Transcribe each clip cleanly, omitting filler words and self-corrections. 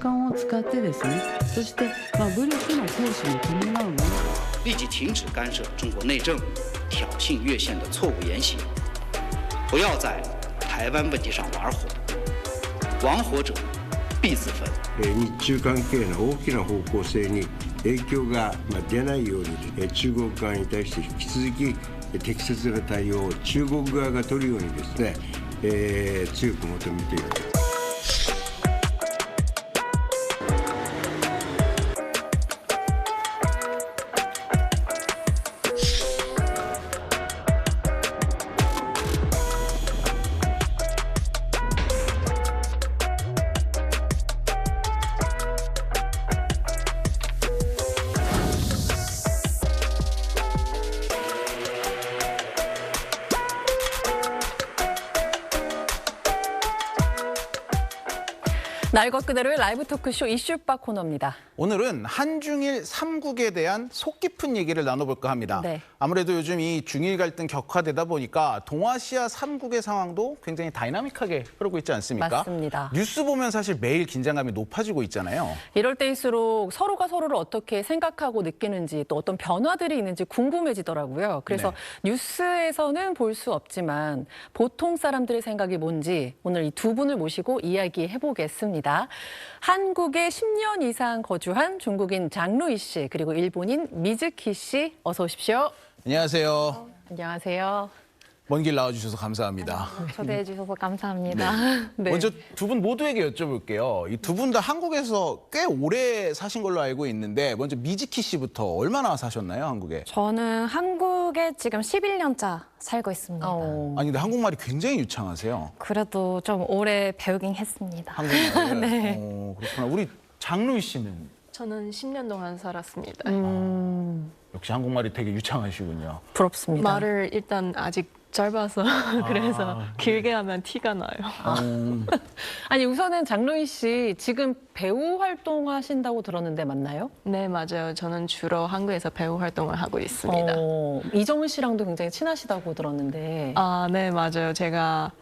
間を使ってですね、そして、武力の行使に伴うもの。立即停止干涉中国内政、挑衅越线的错误言行，不要在台湾问题上玩火，玩火者必自焚。日中関係の大きな方向性に影響が出ないように、中国側に対して引き続き適切な対応を中国側が取るようにですね、強く求めている。날 것 그대로의 라이브 토크쇼 이슈박 코너입니다. 오늘은 한중일 3국에 대한 속 깊은 얘기를 나눠볼까 합니다. 네. 아무래도 요즘 이 중일 갈등 격화되다 보니까 동아시아 3국의 상황도 굉장히 다이나믹하게 흐르고 있지 않습니까? 맞습니다. 뉴스 보면 사실 매일 긴장감이 높아지고 있잖아요. 이럴 때일수록 서로가 서로를 어떻게 생각하고 느끼는지 또 어떤 변화들이 있는지 궁금해지더라고요. 그래서 뉴스에서는 볼 수 없지만 보통 사람들의 생각이 뭔지 오늘 이 두 분을 모시고 이야기해보겠습니다. 한국에 10년 이상 거주한 중국인 장루이 씨 그리고 일본인 미즈키 씨 어서 오십시오. 안녕하세요. 안녕하세요. 먼 길 나와주셔서 감사합니다. 초대해 주셔서 감사합니다. 네. 먼저 두 분 모두에게 여쭤볼게요. 이 두 분 다 한국에서 꽤 오래 사신 걸로 알고 있는데 먼저 미즈키 씨부터 얼마나 사셨나요, 한국에? 저는 한국에 지금 11년차 살고 있습니다. 아니 근데 한국말이 굉장히 유창하세요. 그래도 좀 오래 배우긴 했습니다. 한국말. 네. 그렇구나. 우리 장루이 씨는 저는 10년 동안 살았습니다. 역시 한국말이 되게 유창하시군요. 부럽습니다. 말을 일단 아직 짧아서 그래서 길게 하면 티가 나요. 아니 우선은 장루이 씨 지금 배우 활동하신다고 들었는데 맞나요? 네, 맞아요. 저는 주로 한국에서 배우 활동을 하고 있습니다. 이정은 씨랑도 굉장히 친하시다고 들었는데. 아, 네, 맞아요. 제가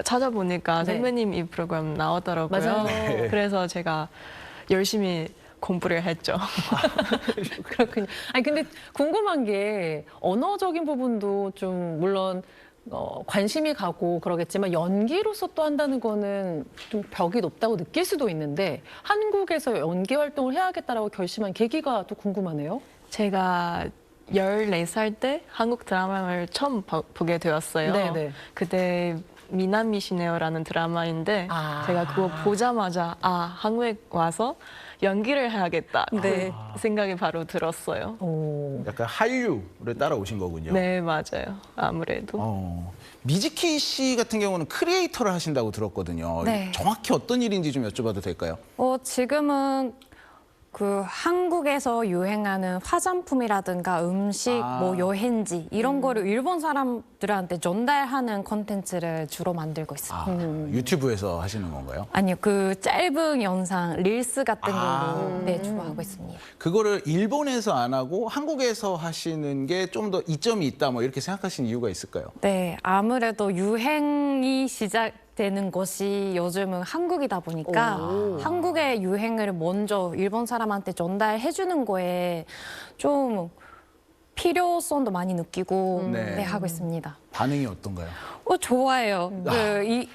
찾아보니까 네. 선배님 이 프로그램 나오더라고요. 맞아요. 그래서 제가 열심히 공부를 했죠. 그렇군요. 아니 근데 궁금한 게 언어적인 부분도 좀 물론 관심이 가고 그러겠지만 연기로서 또 한다는 거는 좀 벽이 높다고 느낄 수도 있는데 한국에서 연기 활동을 해야겠다라고 결심한 계기가 또 궁금하네요. 제가 14살 때 한국 드라마를 처음 보게 되었어요. 네네. 그때 미남이시네요라는 드라마인데 제가 그거 보자마자 한국에 와서 연기를 해야겠다 네. 그 생각이 바로 들었어요. 약간 한류를 따라오신 거군요. 네, 맞아요. 아무래도. 미즈키 씨 같은 경우는 크리에이터를 하신다고 들었거든요. 네. 정확히 어떤 일인지 좀 여쭤봐도 될까요? 지금은 그 한국에서 유행하는 화장품이라든가 음식, 뭐 여행지 이런 거를 일본 사람들한테 전달하는 콘텐츠를 주로 만들고 있어요. 유튜브에서 하시는 건가요? 아니요, 그 짧은 영상, 릴스 같은 걸로 네, 주로 하고 있습니다. 그거를 일본에서 안 하고 한국에서 하시는 게 좀 더 이점이 있다 뭐 이렇게 생각하시는 이유가 있을까요? 네, 아무래도 유행이 시작되는 것이 요즘은 한국이다 보니까 한국의 유행을 먼저 일본 사람한테 전달해 주는 거에 좀 필요성도 많이 느끼고 네. 하고 있습니다. 반응이 어떤가요? 좋아요.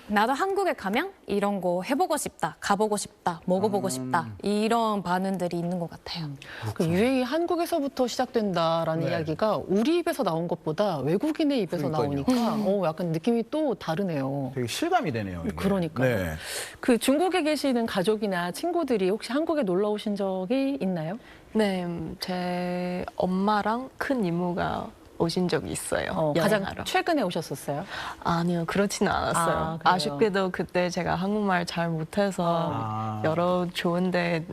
나도 한국에 가면 이런 거 해보고 싶다, 가보고 싶다, 먹어보고 싶다 이런 반응들이 있는 것 같아요. 그 유행이 한국에서부터 시작된다라는 네. 이야기가 우리 입에서 나온 것보다 외국인의 입에서 그러니까요. 나오니까 약간 느낌이 또 다르네요. 되게 실감이 되네요. 이게. 그러니까요. 네. 그 중국에 계시는 가족이나 친구들이 혹시 한국에 놀러 오신 적이 있나요? 네, 제 엄마랑 큰 이모가 오신 적이 있어요. 가장 여행하러. 최근에 오셨었어요? 아니요, 그렇지는 않았어요. 그래요? 아쉽게도 그때 제가 한국말 잘 못해서 여러 좋은데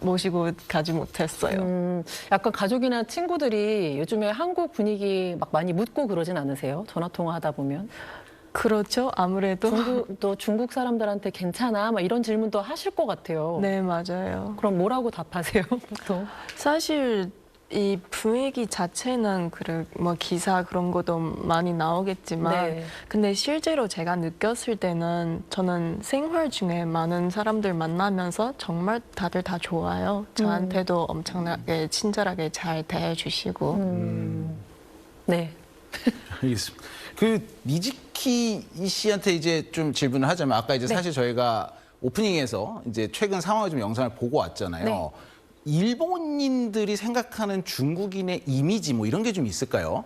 모시고 가지 못했어요. 약간 가족이나 친구들이 요즘에 한국 분위기 막 많이 묻고 그러진 않으세요? 전화 통화하다 보면. 그렇죠, 아무래도. 또 중국 사람들한테 괜찮아? 막 이런 질문도 하실 것 같아요. 네, 맞아요. 그럼 뭐라고 답하세요, 보통? 사실 이 분위기 자체는 뭐 기사 그런 것도 많이 나오겠지만 네. 근데 실제로 제가 느꼈을 때는 저는 생활 중에 많은 사람들 만나면서 정말 다들 다 좋아요. 저한테도 엄청나게 친절하게 잘 대해주시고. 네. 알겠습니다. 그 미즈키 씨한테 이제 좀 질문을 하자면 아까 이제 사실 저희가 오프닝에서 이제 최근 상황을 좀 영상을 보고 왔잖아요. 네. 일본인들이 생각하는 중국인의 이미지 뭐 이런 게 좀 있을까요?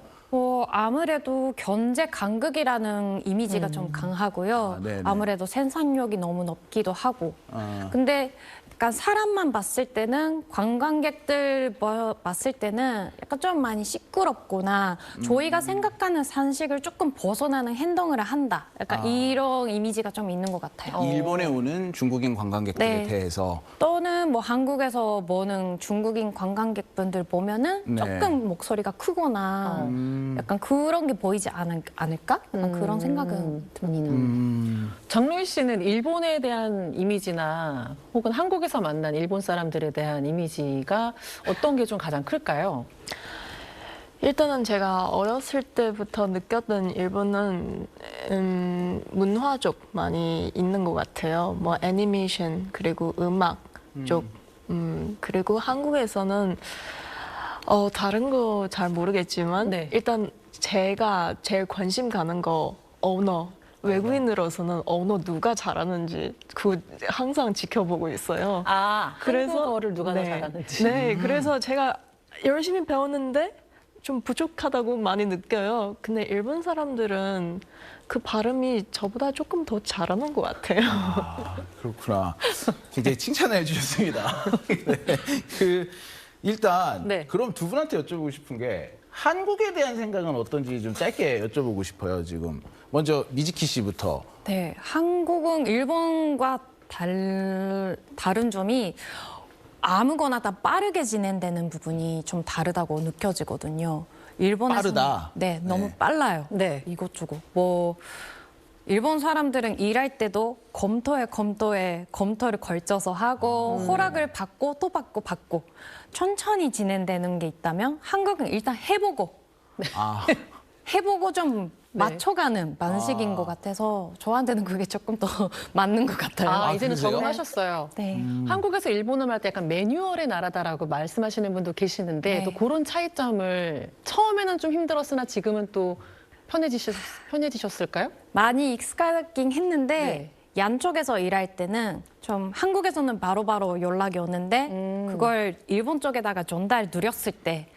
아무래도 견제 강국이라는 이미지가 좀 강하고요. 네네. 아무래도 생산력이 너무 높기도 하고. 아. 근데 약간 사람만 봤을 때는 관광객들 봤을 때는 약간 좀 많이 시끄럽거나 저희가 생각하는 산식을 조금 벗어나는 행동을 한다. 약간 이런 이미지가 좀 있는 것 같아요. 일본에 오는 중국인 관광객들에 네. 대해서 또는 뭐 한국에서 보는 중국인 관광객분들 보면은 네. 조금 목소리가 크거나 약간 그런 게 보이지 않을까? 약간 그런 생각은 듭니다. 장로희 씨는 일본에 대한 이미지나 혹은 한국에서 만난 일본 사람들에 대한 이미지가 어떤 게 좀 가장 클까요? 일단은 제가 어렸을 때부터 느꼈던 일본은 문화적 많이 있는 것 같아요. 뭐 애니메이션 그리고 음악 쪽 그리고 한국에서는 다른 거 잘 모르겠지만 네. 일단 제가 제일 관심 가는 거 언어. 외국인으로서는 언어 누가 잘하는지 그 항상 지켜보고 있어요. 한국어를 누가 더 네. 잘하는지. 네, 그래서 제가 열심히 배웠는데 좀 부족하다고 많이 느껴요. 근데 일본 사람들은 그 발음이 저보다 조금 더 잘하는 것 같아요. 아, 그렇구나. 굉장히 칭찬해 주셨습니다. 네. 일단 네. 그럼 두 분한테 여쭤보고 싶은 게 한국에 대한 생각은 어떤지 좀 짧게 여쭤보고 싶어요. 지금 먼저 미즈키 씨부터. 네, 한국은 일본과 다른 점이 아무거나 다 빠르게 진행되는 부분이 좀 다르다고 느껴지거든요. 일본에서는 빠르다? 네, 너무 네. 빨라요. 네. 이것저것. 뭐 일본 사람들은 일할 때도 검토를 걸쳐서 하고 허락을 받고 또 받고 천천히 진행되는 게 있다면 한국은 일단 아, 해보고 좀 맞춰가는 방식인 것 같아서 저한테는 그게 조금 더 맞는 것 같아요. 이제는 그러세요? 적응하셨어요. 네. 한국에서 일본어 할 때 약간 매뉴얼의 나라다라고 말씀하시는 분도 계시는데 네. 또 그런 차이점을 처음에는 좀 힘들었으나 지금은 또 편해지셨을까요? 많이 익숙하긴 했는데 네. 양쪽에서 일할 때는 좀 한국에서는 바로바로 연락이 오는데 그걸 일본 쪽에다가 전달 누렸을 때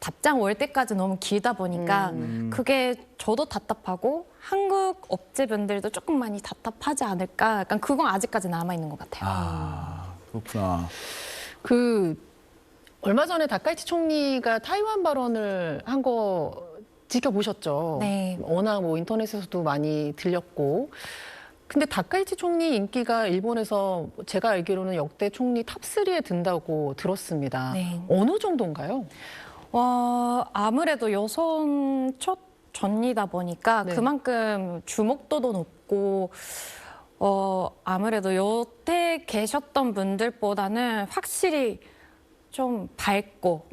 답장 올 때까지 너무 길다 보니까 그게 저도 답답하고 한국 업체분들도 조금 많이 답답하지 않을까? 약간 그건 아직까지 남아있는 것 같아요. 그렇구나. 얼마 전에 다카이치 총리가 타이완 발언을 한 거 지켜보셨죠? 네. 워낙 뭐 인터넷에서도 많이 들렸고. 근데 다카이치 총리 인기가 일본에서 제가 알기로는 역대 총리 탑3에 든다고 들었습니다. 네. 어느 정도인가요? 아무래도 여성 첫 전이다 보니까 네. 그만큼 주목도도 높고 아무래도 여태 계셨던 분들보다는 확실히 좀 밝고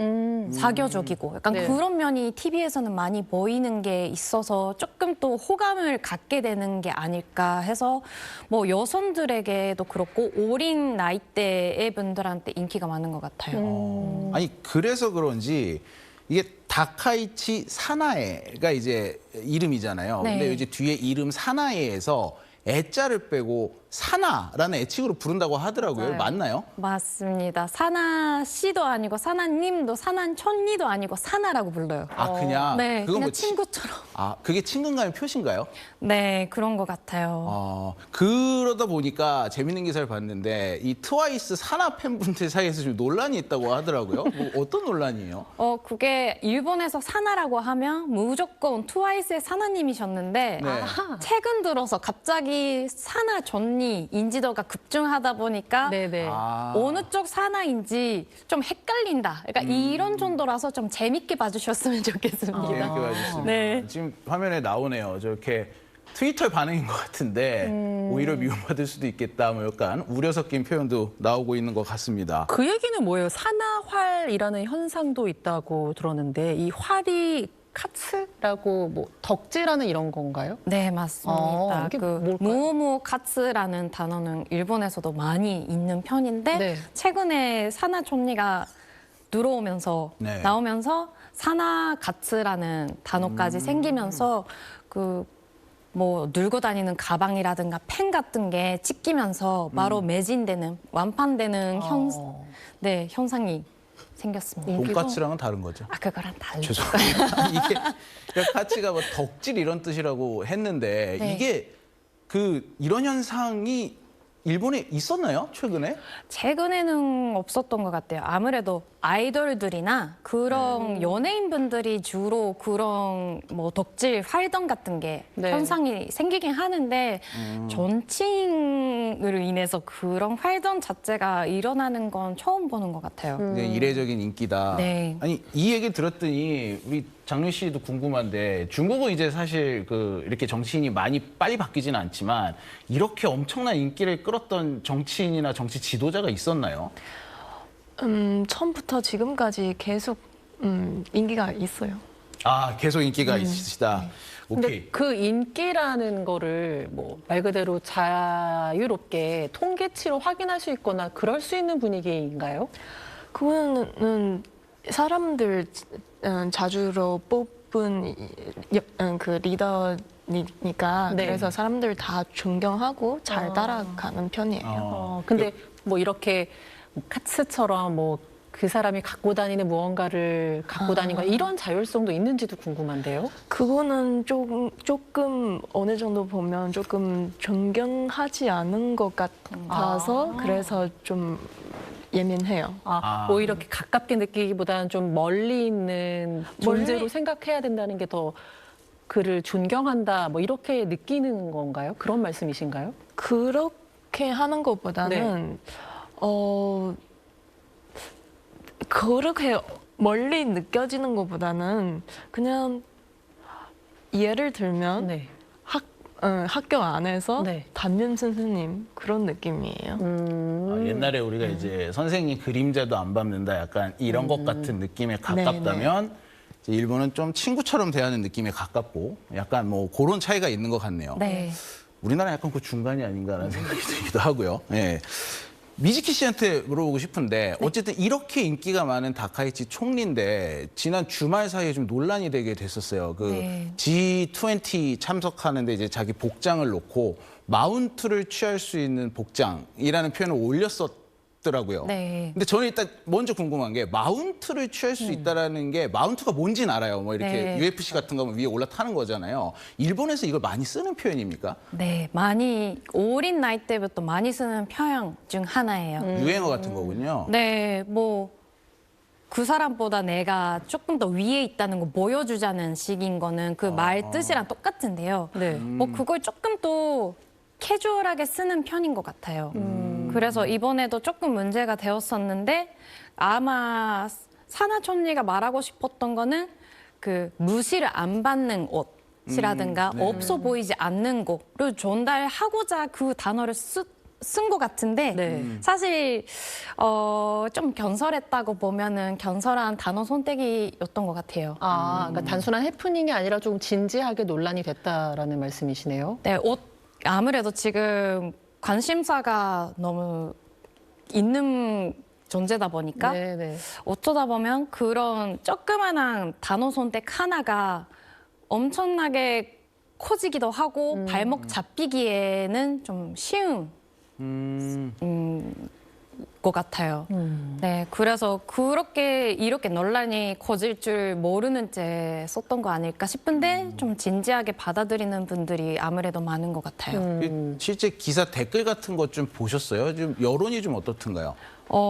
사교적이고 약간 네. 그런 면이 TV에서는 많이 보이는 게 있어서 조금 또 호감을 갖게 되는 게 아닐까 해서 뭐 여성들에게도 그렇고 어린 나이대의 분들한테 인기가 많은 것 같아요. 아니 그래서 그런지 이게 다카이치 사나에가 이제 이름이잖아요. 네. 근데 이제 뒤에 이름 사나에에서 애자를 빼고 사나라는 애칭으로 부른다고 하더라고요. 맞아요. 맞나요? 맞습니다. 사나 씨도 아니고 사나님도 사나천리도 아니고 사나라고 불러요. 아 그냥 네, 그건 그냥 뭐 친구처럼. 그게 친근감의 표시인가요? 네, 그런 것 같아요. 그러다 보니까 재밌는 기사를 봤는데 이 트와이스 사나 팬분들 사이에서 좀 논란이 있다고 하더라고요. 뭐 어떤 논란이에요? 그게 일본에서 사나라고 하면 무조건 트와이스의 사나님이셨는데 네. 최근 들어서 갑자기 사나 전니 인지도가 급증하다 보니까 네네. 어느 쪽 사나인지 좀 헷갈린다. 그러니까 이런 정도라서 좀 재밌게 봐주셨으면 좋겠습니다. 재밌게 봐주셨습니다. 네. 지금 화면에 나오네요. 저렇게 트위터의 반응인 것 같은데 오히려 미움받을 수도 있겠다. 뭐 약간 우려 섞인 표현도 나오고 있는 것 같습니다. 그 얘기는 뭐예요? 산화활이라는 현상도 있다고 들었는데 이 활이 카츠라고 뭐 덕질하는 이런 건가요? 네, 맞습니다. 이게 그 뭘까요? 무오모 카츠라는 단어는 일본에서도 많이 있는 편인데 네. 최근에 사나촌리가 들어오면서 네. 나오면서 사나가츠라는 단어까지 생기면서 그 뭐 들고 다니는 가방이라든가 펜 같은 게 찢기면서 바로 매진되는 완판되는 네, 현상이 생겼습니다. 돈까츠랑은 다른 거죠. 아, 그거랑 달리. 죄송합니다. 이게 그러니까 카츠가 뭐 덕질 이런 뜻이라고 했는데 네. 이게 이런 현상이 일본에 있었나요? 최근에? 최근에는 없었던 것 같아요. 아무래도 아이돌들이나 그런 연예인분들이 주로 그런 뭐 덕질 활동 같은 게 네. 현상이 생기긴 하는데 존칭으로 인해서 그런 활동 자체가 일어나는 건 처음 보는 것 같아요. 이제 이례적인 인기다. 네. 아니 이 얘기 들었더니 우리 장윤 씨도 궁금한데 중국은 이제 사실 이렇게 정치인이 많이 빨리 바뀌지는 않지만 이렇게 엄청난 인기를 끌었던 정치인이나 정치 지도자가 있었나요? 처음부터 지금까지 계속 인기가 있어요. 아 계속 인기가 있으시다. 근데 오케이. 그 인기라는 거를 뭐 말 그대로 자유롭게 통계치로 확인할 수 있거나 그럴 수 있는 분위기인가요? 그거는 사람들 자주로 뽑은 그 리더니까 네. 그래서 사람들 다 존경하고 잘 따라가는 편이에요. 근데 뭐 이렇게 카츠처럼 뭐 그 사람이 갖고 다니는 무언가를 갖고 다니는 이런 자율성도 있는지도 궁금한데요. 그거는 조금 어느 정도 보면 조금 존경하지 않은 것 같아서 그래서 좀 예민해요. 오히려 이렇게 가깝게 느끼기보다는 좀 멀리 있는 존재로 생각해야 된다는 게 더 그를 존경한다 뭐 이렇게 느끼는 건가요? 그런 말씀이신가요? 그렇게 하는 것보다는 그렇게 멀리 느껴지는 것보다는 그냥 예를 들면 네. 학교 안에서 네. 담임 선생님 그런 느낌이에요. 옛날에 우리가 이제 선생님 그림자도 안 밟는다 약간 이런 것 같은 느낌에 가깝다면 이제 일본은 좀 친구처럼 대하는 느낌에 가깝고 약간 뭐 그런 차이가 있는 것 같네요. 네. 우리나라 약간 그 중간이 아닌가라는 생각이 들기도 하고요. 예. 미즈키 씨한테 물어보고 싶은데 어쨌든 이렇게 인기가 많은 다카이치 총리인데 지난 주말 사이에 좀 논란이 되게 됐었어요. 네. G20 참석하는데 이제 자기 복장을 놓고 마운트를 취할 수 있는 복장이라는 표현을 올렸었더라고요. 네. 근데 저는 일단 먼저 궁금한 게 마운트를 취할 수 있다라는 게 마운트가 뭔지는 알아요. 뭐 이렇게 네. UFC 같은 거 위에 올라타는 거잖아요. 일본에서 이걸 많이 쓰는 표현입니까? 네, 많이 어린 나이 때부터 많이 쓰는 표현 중 하나예요. 유행어 같은 거군요. 네, 뭐 그 사람보다 내가 조금 더 위에 있다는 거 보여주자는 식인 거는 그 말 뜻이랑 똑같은데요. 네. 뭐 그걸 조금 더 캐주얼하게 쓰는 편인 것 같아요. 그래서 이번에도 조금 문제가 되었었는데 아마 사나촌리가 말하고 싶었던 거는 그 무시를 안 받는 옷이라든가 없어 보이지 않는 거를 전달하고자 그 단어를 쓴 것 같은데 네. 사실 좀 견설했다고 보면은 견설한 단어 선택이었던 것 같아요. 그러니까 단순한 해프닝이 아니라 좀 진지하게 논란이 됐다라는 말씀이시네요. 네, 옷 아무래도 지금 관심사가 너무 있는 존재다 보니까 네. 어쩌다 보면 그런 조그만한 단어 선택 하나가 엄청나게 커지기도 하고 발목 잡히기에는 좀 쉬운 것 같아요. 네, 그래서 이렇게 논란이 커질 줄 모르는 채 썼던 거 아닐까 싶은데 좀 진지하게 받아들이는 분들이 아무래도 많은 것 같아요. 실제 기사 댓글 같은 것 좀 보셨어요? 좀 여론이 좀 어떻든가요?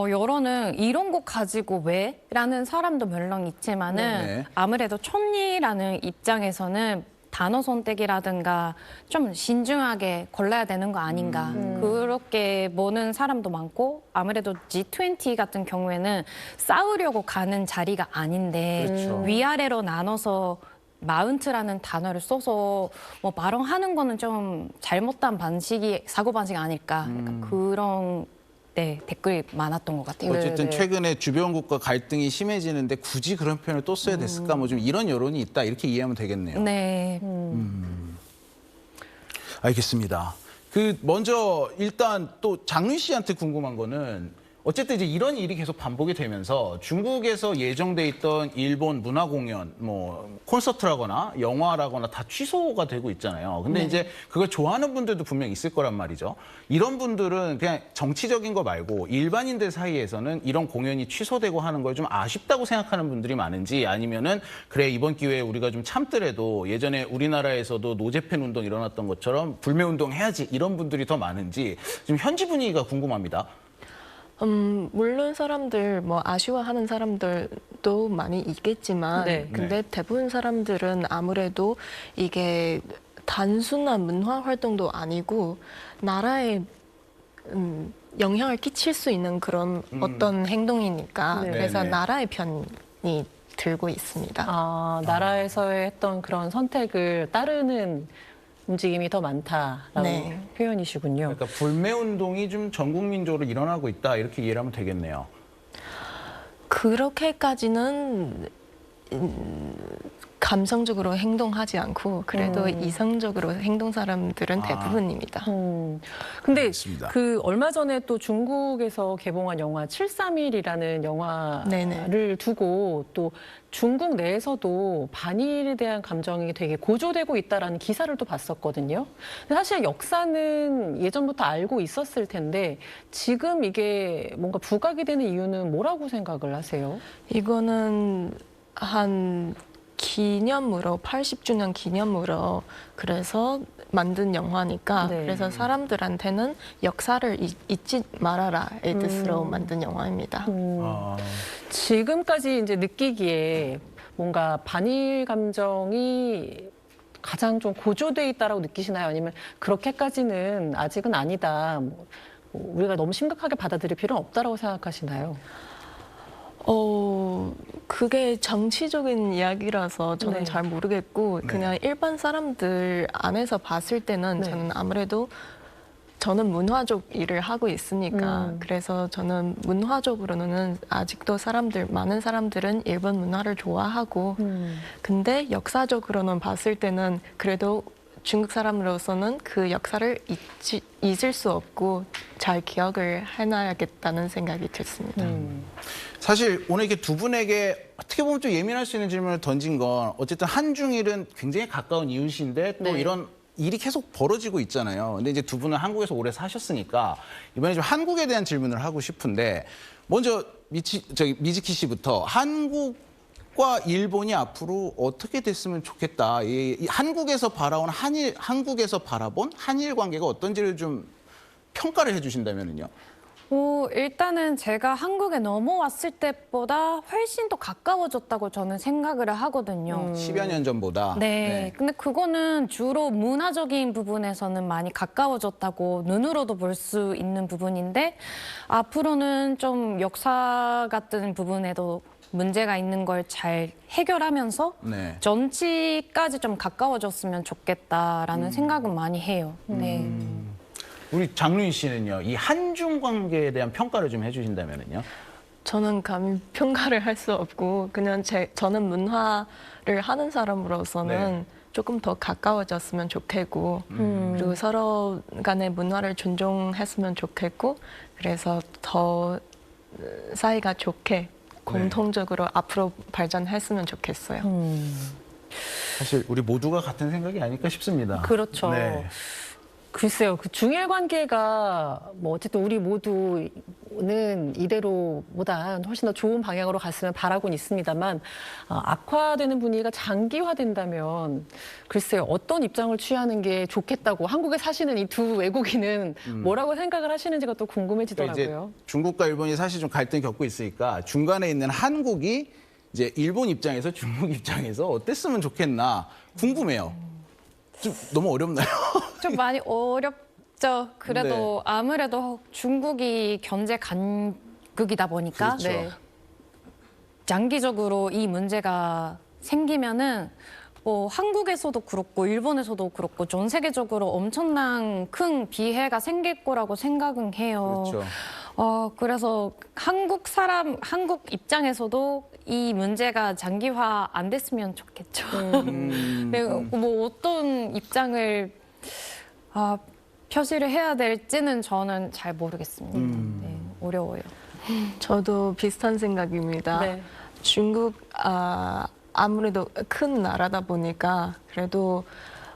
여론은 이런 거 가지고 왜? 라는 사람도 물론 있지만은 네. 아무래도 촌리라는 입장에서는 단어 선택이라든가 좀 신중하게 골라야 되는 거 아닌가 그렇게 보는 사람도 많고 아무래도 G20 같은 경우에는 싸우려고 가는 자리가 아닌데 그렇죠. 위아래로 나눠서 마운트라는 단어를 써서 뭐 발언하는 거는 좀 잘못된 사고 방식이 아닐까 약간 그런 네, 댓글이 많았던 것 같아요. 어쨌든 네. 최근에 주변국과 갈등이 심해지는데 굳이 그런 표현을 또 써야 됐을까? 뭐 좀 이런 여론이 있다 이렇게 이해하면 되겠네요. 네. 알겠습니다. 먼저 일단 또 장윤 씨한테 궁금한 거는 어쨌든 이제 이런 일이 계속 반복이 되면서 중국에서 예정돼 있던 일본 문화 공연, 뭐 콘서트라거나 영화라거나 다 취소가 되고 있잖아요. 근데 이제 그걸 좋아하는 분들도 분명 있을 거란 말이죠. 이런 분들은 그냥 정치적인 거 말고 일반인들 사이에서는 이런 공연이 취소되고 하는 걸 좀 아쉽다고 생각하는 분들이 많은지 아니면은 그래 이번 기회에 우리가 좀 참더라도 예전에 우리나라에서도 노제팬 운동 일어났던 것처럼 불매 운동 해야지 이런 분들이 더 많은지 좀 현지 분위기가 궁금합니다. 물론 사람들 뭐 아쉬워하는 사람들도 많이 있겠지만 네. 근데 대부분 사람들은 아무래도 이게 단순한 문화 활동도 아니고 나라에 영향을 끼칠 수 있는 그런 어떤 행동이니까 네. 그래서 네네. 나라의 편이 들고 있습니다. 나라에서의 했던 그런 선택을 따르는 움직임이 더 많다라는 네. 표현이시군요. 그러니까 불매 운동이 좀 전 국민적으로 일어나고 있다 이렇게 이해를 하면 되겠네요. 그렇게까지는 감성적으로 행동하지 않고 그래도 이성적으로 행동 사람들은 대부분입니다. 근데 알겠습니다. 얼마 전에 또 중국에서 개봉한 영화 731이라는 영화를 네네. 두고 또 중국 내에서도 반일에 대한 감정이 되게 고조되고 있다라는 기사를 또 봤었거든요. 근데 사실 역사는 예전부터 알고 있었을 텐데 지금 이게 뭔가 부각이 되는 이유는 뭐라고 생각을 하세요? 이거는 한 기념으로 80주년 기념으로 그래서 만든 영화니까 네. 그래서 사람들한테는 역사를 잊지 말아라의 뜻으로 만든 영화입니다. 지금까지 이제 느끼기에 뭔가 반일 감정이 가장 좀 고조돼 있다라고 느끼시나요? 아니면 그렇게까지는 아직은 아니다. 뭐 우리가 너무 심각하게 받아들일 필요는 없다라고 생각하시나요? 그게 정치적인 이야기라서 저는 네. 잘 모르겠고 그냥 일반 사람들 안에서 봤을 때는 네. 저는 아무래도 저는 문화적 일을 하고 있으니까 그래서 저는 문화적으로는 아직도 많은 사람들은 일본 문화를 좋아하고 근데 역사적으로는 봤을 때는 그래도 중국 사람으로서는 그 역사를 잊을 수 없고 잘 기억을 해놔야겠다는 생각이 들습니다. 사실 오늘 이렇게 두 분에게 어떻게 보면 좀 예민할 수 있는 질문을 던진 건 어쨌든 한중일은 굉장히 가까운 이웃인데 또 네. 이런 일이 계속 벌어지고 있잖아요. 근데 이제 두 분은 한국에서 오래 사셨으니까 이번에 좀 한국에 대한 질문을 하고 싶은데 먼저 미즈키 씨부터 한국과 일본이 앞으로 어떻게 됐으면 좋겠다. 이 한국에서 한국에서 바라본 한일 관계가 어떤지를 좀 평가를 해주신다면요. 일단은 제가 한국에 넘어왔을 때보다 훨씬 더 가까워졌다고 저는 생각을 하거든요. 10여 년 전보다. 네. 근데 그거는 주로 문화적인 부분에서는 많이 가까워졌다고 눈으로도 볼 수 있는 부분인데 앞으로는 좀 역사 같은 부분에도 문제가 있는 걸 잘 해결하면서 네. 정치까지 좀 가까워졌으면 좋겠다라는 생각은 많이 해요. 네. 우리 장루인 씨는요, 이 한중 관계에 대한 평가를 좀 해주신다면요. 저는 감히 평가를 할 수 없고 그냥 저는 문화를 하는 사람으로서는 네. 조금 더 가까워졌으면 좋겠고 그리고 서로 간의 문화를 존중했으면 좋겠고 그래서 더 사이가 좋게 공통적으로 앞으로 발전했으면 좋겠어요. 사실 우리 모두가 같은 생각이 아닐까 싶습니다. 그렇죠. 네. 글쎄요, 그 중일 관계가 뭐 어쨌든 우리 모두는 이대로보다 훨씬 더 좋은 방향으로 갔으면 바라고는 있습니다만 악화되는 분위기가 장기화된다면 글쎄요, 어떤 입장을 취하는 게 좋겠다고 한국에 사시는 이 두 외국인은 뭐라고 생각을 하시는지가 또 그러니까 궁금해지더라고요. 이제 중국과 일본이 사실 좀 갈등 겪고 있으니까 중간에 있는 한국이 이제 일본 입장에서 중국 입장에서 어땠으면 좋겠나 궁금해요. 좀 너무 어렵나요? 좀 많이 어렵죠. 그래도 네. 아무래도 중국이 경제 강국이다 보니까 그렇죠. 장기적으로 이 문제가 생기면은 뭐 한국에서도 그렇고 일본에서도 그렇고 전 세계적으로 엄청난 큰 비해가 생길 거라고 생각은 해요. 그렇죠. 그래서 한국 입장에서도 이 문제가 장기화 안 됐으면 좋겠죠. 네, 뭐 어떤 입장을 표시를 해야 될지는 저는 잘 모르겠습니다. 네, 어려워요. 저도 비슷한 생각입니다. 네. 중국 아무래도 큰 나라다 보니까 그래도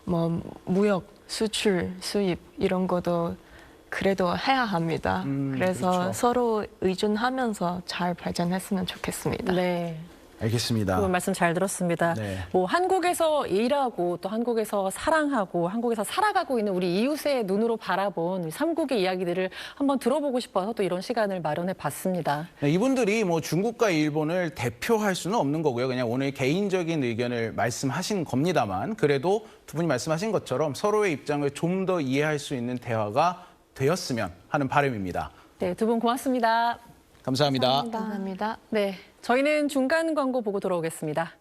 뭐 무역, 수출, 수입 이런 것도 그래도 해야 합니다. 그래서 그렇죠. 서로 의존하면서 잘 발전했으면 좋겠습니다. 네. 알겠습니다. 그 말씀 잘 들었습니다. 네. 뭐 한국에서 일하고 또 한국에서 사랑하고 한국에서 살아가고 있는 우리 이웃의 눈으로 바라본 삼국의 이야기들을 한번 들어보고 싶어서 또 이런 시간을 마련해 봤습니다. 네, 이분들이 뭐 중국과 일본을 대표할 수는 없는 거고요. 그냥 오늘 개인적인 의견을 말씀하신 겁니다만 그래도 두 분이 말씀하신 것처럼 서로의 입장을 좀 더 이해할 수 있는 대화가 되었으면 하는 바람입니다. 네, 두 분 고맙습니다. 감사합니다. 감사합니다. 네, 저희는 중간 광고 보고 돌아오겠습니다.